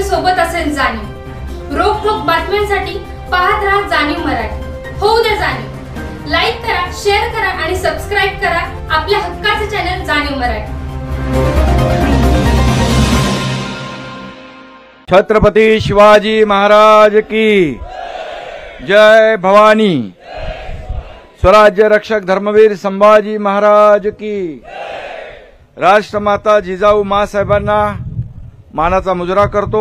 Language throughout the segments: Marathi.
सोबत असेल जाणीव। रोखोक बातम्यांसाठी पाहत राहा जाणीव मराठी। होऊ दे जाणीव। लाईक करा, शेअर करा आणि सबस्क्राइब करा आपल्या हक्काचे चॅनल जाणीव मराठी। छत्रपती शिवाजी महाराज की जय भवानी। स्वराज्य रक्षक धर्मवीर संभाजी महाराज की। राष्ट्रमाता जिजाऊ माँसाहेबांना मानाचा मुजरा करतो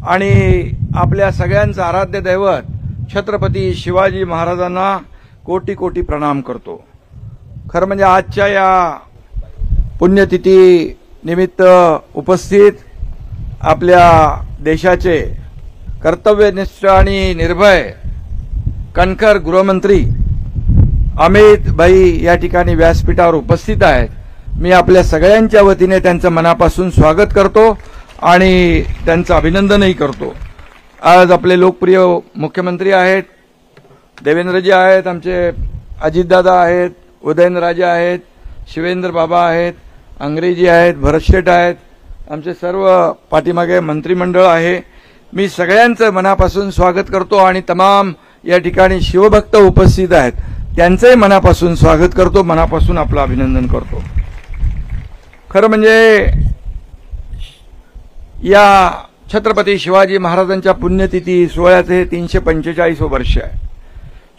आणि आपल्या सगळ्यांचं आराध्य दैवत छत्रपती शिवाजी महाराजांना कोटी कोटी प्रणाम करतो। खरं म्हणजे आजच्या या पुण्यतिथी निमित्त उपस्थित आपल्या देशाचे कर्तव्यनिष्ठ आणि निर्भय कणखर गृहमंत्री अमित भाई या ठिकाणी व्यासपीठावर उपस्थित आहेत। मी आपल्या सगळ्यांच्या वतीने त्यांचं मनापासून स्वागत करतो आणि त्यांचं अभिनंदनही करतो। आज आपले लोकप्रिय मुख्यमंत्री आहेत, देवेंद्रजी आहेत, आमचे अजितदादा आहेत, उदयनराजे आहेत, शिवेंद्र बाबा आहेत, अंग्रेजी आहेत, भरतशेठ आहेत, आमचे सर्व पाठीमागे मंत्रिमंडळ आहे। मी सगळ्यांचं मनापासून स्वागत करतो आणि तमाम या ठिकाणी शिवभक्त उपस्थित आहेत त्यांचंही मनापासून स्वागत करतो, मनापासून आपलं अभिनंदन करतो। खरं म्हणजे या छत्रपती शिवाजी महाराजांच्या पुण्यतिथी सोहळ्याचे 345 वर्ष आहे।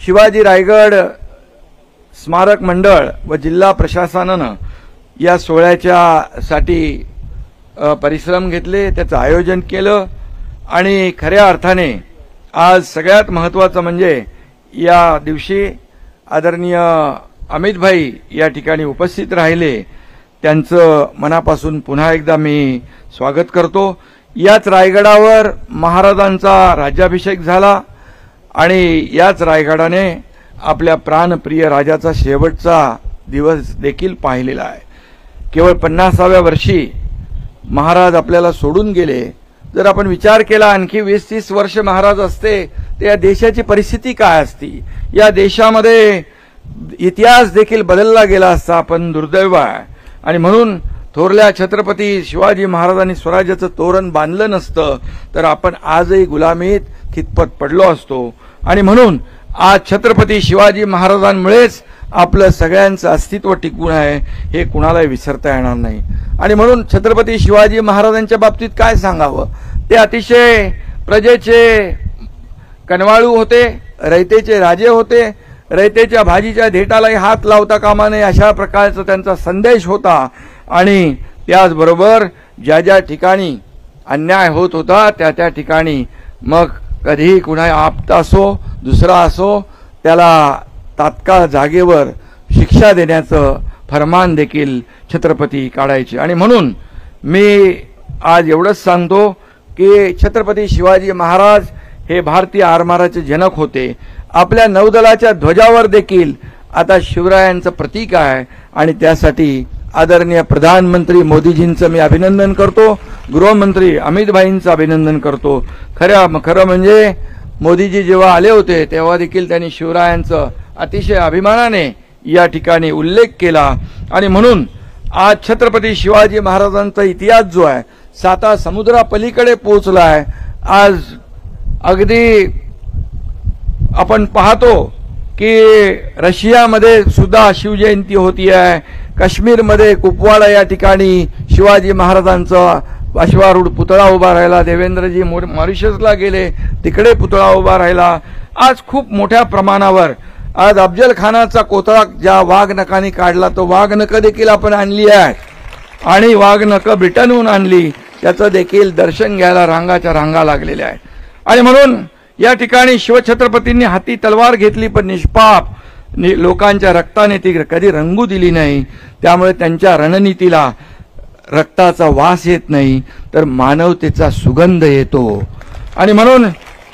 शिवाजी रायगड स्मारक मंडळ व जिल्हा प्रशासनानं या सोहळ्याच्या साठी परिश्रम घेतले, त्याचं आयोजन केलं आणि खऱ्या अर्थाने आज सगळ्यात महत्त्वाचं म्हणजे या दिवशी आदरणीय अमित भाई या ठिकाणी उपस्थित राहिले, त्यांचं मनापासून पुन्हा एकदा मी स्वागत करतो। याच रायगडावर महाराजांचा राज्याभिषेक झाला आणि याच रायगडाने आपल्या प्राणप्रिय राजाचा शेवटचा दिवस देखील पाहिलेला आहे। केवळ 50व्या वर्षी महाराज आपल्याला सोडून गेले। जर आपण विचार केला आणखी 20-30 वर्ष महाराज असते तर या देशाची परिस्थिती काय असती, या देशामध्ये इतिहास देखील बदलला गेला असता, पण दुर्दैव आहे। आणि म्हणून थोरल्या छत्रपती शिवाजी महाराजांनी स्वराज्याचं तोरण बांधलं नसतं तर आपण आजही गुलामीत खितपत पडलो असतो। आणि म्हणून आज छत्रपती शिवाजी महाराजांमुळेच आपलं सगळ्यांचं अस्तित्व टिकून आहे, हे कुणालाही विसरता येणार नाही। आणि म्हणून छत्रपती शिवाजी महाराजांच्या बाबतीत काय सांगावं, ते अतिशय प्रजेचे कनवाळू होते, रयतेचे राजे होते, रयतेच्या भाजीच्या देठालाही हात लावता कामा नये अशा प्रकारचा त्यांचा संदेश होता। आणि त्याचबरोबर ज्या ज्या ठिकाणी अन्याय होत होता त्या त्या ठिकाणी मग कधीही कुणा आपता असो दुसरा असो त्याला तात्काळ जागेवर शिक्षा देण्याचं फरमान देखील छत्रपती काढायचे। आणि म्हणून मी आज एवढंच सांगतो की छत्रपती शिवाजी महाराज हे भारतीय आरमाराचे जनक होते। आपल्या नौदलाच्या ध्वजावर देखील आता शिवरायांचं प्रतीक आहे आणि त्यासाठी आदरणीय प्रधानमंत्री मोदीजींचं मी अभिनंदन करतो, गृहमंत्री अमित भाईंचं अभिनंदन करतो। खरं म्हणजे मोदीजी जेव्हा आले होते तेव्हा देखील त्यांनी शिवरायांचं अतिशय अभिमानाने या ठिकाणी उल्लेख केला। आणि म्हणून आज छत्रपती शिवाजी महाराजांचा इतिहास जो आहे 7 समुद्रापलीकडे पोहोचला आहे। आज अगदी आपण पाहतो की रशियामध्ये सुद्धा शिवजयंती होती आहे, काश्मीरमध्ये कुपवाडा या ठिकाणी शिवाजी महाराजांचा अश्वारूढ पुतळा उभा राहिला, देवेंद्रजी मॉरिशसला गेले तिकडे पुतळा उभा राहिला। आज खूप मोठ्या प्रमाणावर आज अफजल खानाचा कोतळा ज्या वाघनकांनी काढला तो वाघनकं देखील आपण आणली आहे आणि वाघनकं ब्रिटनहून आणली, त्याचं देखील दर्शन घ्यायला रांगाच्या रांगा लागलेल्या आहेत। आणि म्हणून या ठिकाणी शिवछत्रपतींनी हाती तलवार घेतली पण निष्पाप लोकांच्या रक्ताने ती कधी रंगू दिली नाही, त्यामुळे त्यांच्या रणनीतीला रक्ताचा वास येत नाही तर मानवतेचा सुगंध येतो। आणि म्हणून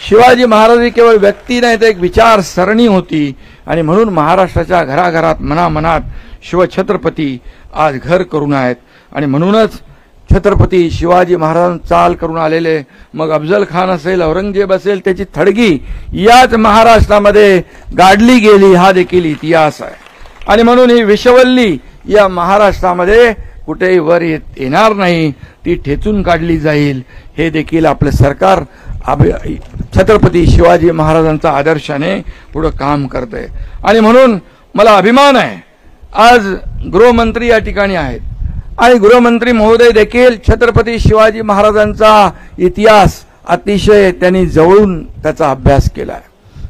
शिवाजी महाराज ही केवळ व्यक्ती नाही तर एक विचारसरणी होती। आणि म्हणून महाराष्ट्राच्या घराघरात मनामनात शिवछत्रपती आज घर करून आहेत। आणि म्हणूनच छत्रपती शिवाजी महाराज चाल करून आलेले मग अफजल खान असेल औरंगजेब असेल त्याची थडगी याच महाराष्ट्रामध्ये गाडली गेली, हा देखील इतिहास आहे। आणि म्हणून ही विषवल्ली या महाराष्ट्रामध्ये कुठेही वर येणार नाही, ती ठेचून काढली जाईल, हे देखील आपलं सरकार छत्रपती शिवाजी महाराजांचा आदर्शाने पुढे काम करतंय. आणि म्हणून मला अभिमान आहे, आज गृहमंत्री या ठिकाणी आहेत आणि गृहमंत्री महोदय देखील छत्रपती शिवाजी महाराजांचा इतिहास अतिशय त्यांनी जवळून त्याचा अभ्यास केलाय.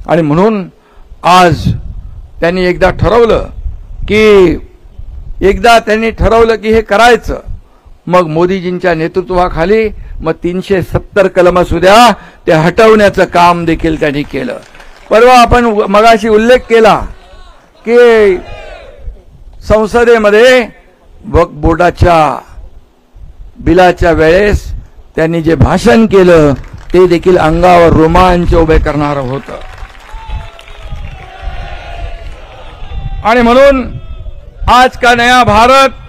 आणि म्हणून आज त्यांनी एकदा ठरवलं की हे करायचं. मग मोदीजींच्या नेतृत्वाखाली मग 370 कलम असू द्या, ते हटवण्याचं काम देखील त्यांनी केलं. परवा आपण मगाशी उल्लेख केला की संसदेमध्ये वक्फ बोर्डाच्या बिलाच्या वेळेस त्यांनी जे भाषण केलं ते देखील अंगावर रोमांच उभे करणारं होतं. आणि म्हणून आज का नया भारत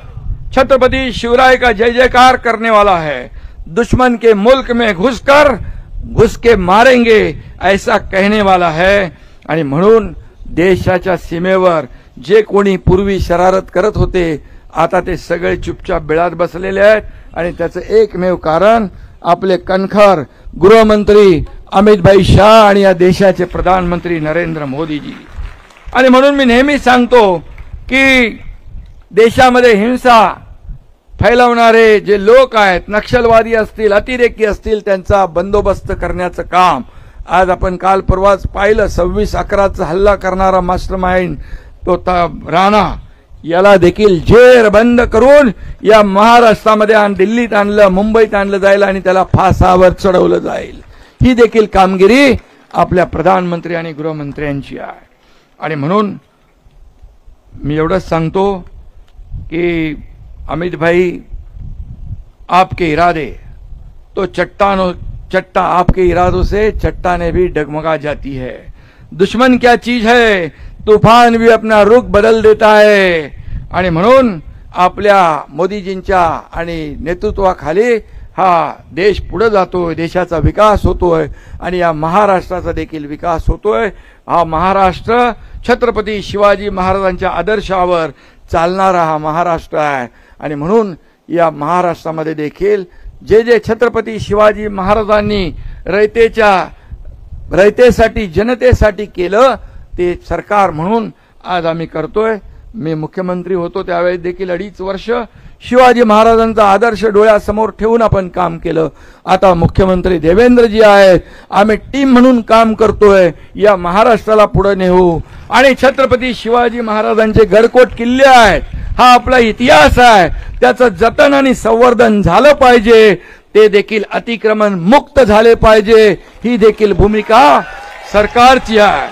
छत्रपति शिवराय का जय जयकार करने वाला है. दुश्मन के मुल्क में घुस के मारेंगे ऐसा कहने वाला है. आणि म्हणून देशाच्या सीमेवर जे कोणी पूर्वी शरारत करत होते, आता ते सगळे चुपचाप बिळात बसलेले आहेत. आणि त्याचं एकमेव कारण आपले कणखर गृहमंत्री अमित भाई शाह आणि या देशाचे प्रधानमंत्री नरेंद्र मोदीजी. आणि म्हणून मी नेहमी सांगतो की देशामध्ये हिंसा फैलवणारे जे लोक आहेत, नक्षलवादी असतील, अतिरेकी असतील, त्यांचा बंदोबस्त करण्याचं काम आज आपण काल परवाच पाहिलं. 26/11चा हल्ला करणारा मास्टरमाइंड तो राणा, याला देखील जेरबंद करून या महाराष्ट्रामध्ये आणि दिल्लीत आणलं, मुंबईत आणलं जाईल आणि त्याला फासावर चढवलं जाईल. ही देखील कामगिरी आपल्या प्रधानमंत्री आणि गृहमंत्र्यांची आहे. आणि म्हणून मी एवढंच सांगतो कि अमित भाई, आपके इरादे तो चट्टा आपके इरादों से चट्टाने भी डगमगा जाती है. दुश्मन क्या चीज है, तूफान भी अपना रुख बदल देता है. आणि म्हणून आपल्या मोदीजींच्या आणि नेतृत्वाखाली हा देश पुढे जातोय, देशाचा विकास होतोय आणि या महाराष्ट्राचा देखील विकास होतोय. हा महाराष्ट्र छत्रपती शिवाजी महाराजांच्या आदर्शावर चालणारा हा महाराष्ट्र आहे. आणि म्हणून या महाराष्ट्रामध्ये देखील जे छत्रपती शिवाजी महाराजांनी रयतेसाठी जनतेसाठी केलं ते सरकार म्हणून आज आम्ही करतोय. मी मुख्यमंत्री होतो त्यावेळी देखील 2.5 वर्ष शिवाजी महाराजांचा आदर्श डोळ्यासमोर ठेवून आपण काम केलं. आता मुख्यमंत्री देवेंद्रजी आहेत, आम्ही टीम म्हणून काम करतोय. या महाराष्ट्राला पुढे नेऊ आणि छत्रपती शिवाजी महाराजांचे गडकोट किल्ले आहेत, हा आपला इतिहास आहे, त्याचं जतन आणि संवर्धन झालं पाहिजे. ते देखील अतिक्रमण मुक्त झाले पाहिजे, ही देखील भूमिका सरकारची आहे.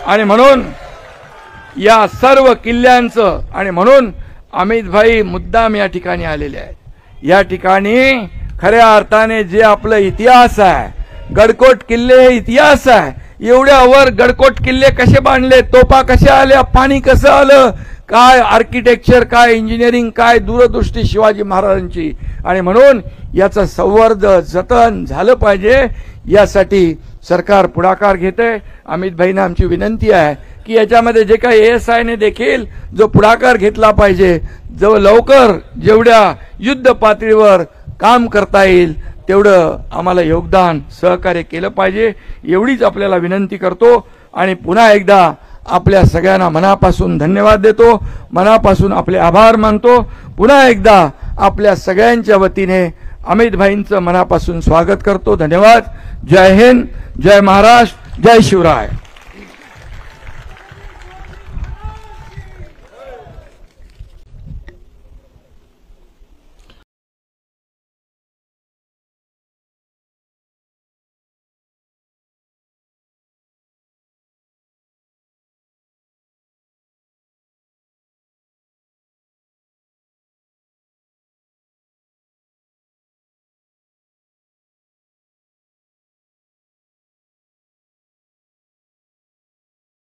आणि म्हणून या सर्व किल्ल्यांचं आणि म्हणून अमित भाई मुद्दाम या ठिकाणी आलेले आहेत. या ठिकाणी खऱ्या अर्थाने जे आपलं इतिहास आहे, गडकोट किल्ले हे इतिहास आहे. एवढ्या वर गडकोट किल्ले कसे बांधले, तोफा कशा आल्या, पाणी कसं आलं, काय आर्किटेक्चर, काय इंजिनिअरिंग, काय दूरदृष्टी शिवाजी महाराजांची. आणि म्हणून याचं संवर्धन जतन झालं पाहिजे, यासाठी सरकार पुढाकार घेते. अमित भाईंना आमची विनंती आहे की याच्यामध्ये जे काही ASI ने देखील जो पुढाकार घेतला पाहिजे, जो लवकर जेवढ्या युद्ध पातळीवर काम करता येईल तेवढं आम्हाला योगदान सहकार्य केलं पाहिजे, एवढीच आपल्याला विनंती करतो. आणि पुन्हा एकदा आपल्या सगळ्यांना मनापासून धन्यवाद देतो, मनापासून आपले आभार मानतो. पुन्हा एकदा आपल्या सगळ्यांच्या वतीने अमित भाईंचं मनापासून स्वागत करतो. धन्यवाद. जय हिंद, जय महाराष्ट्र, जय शिवराय.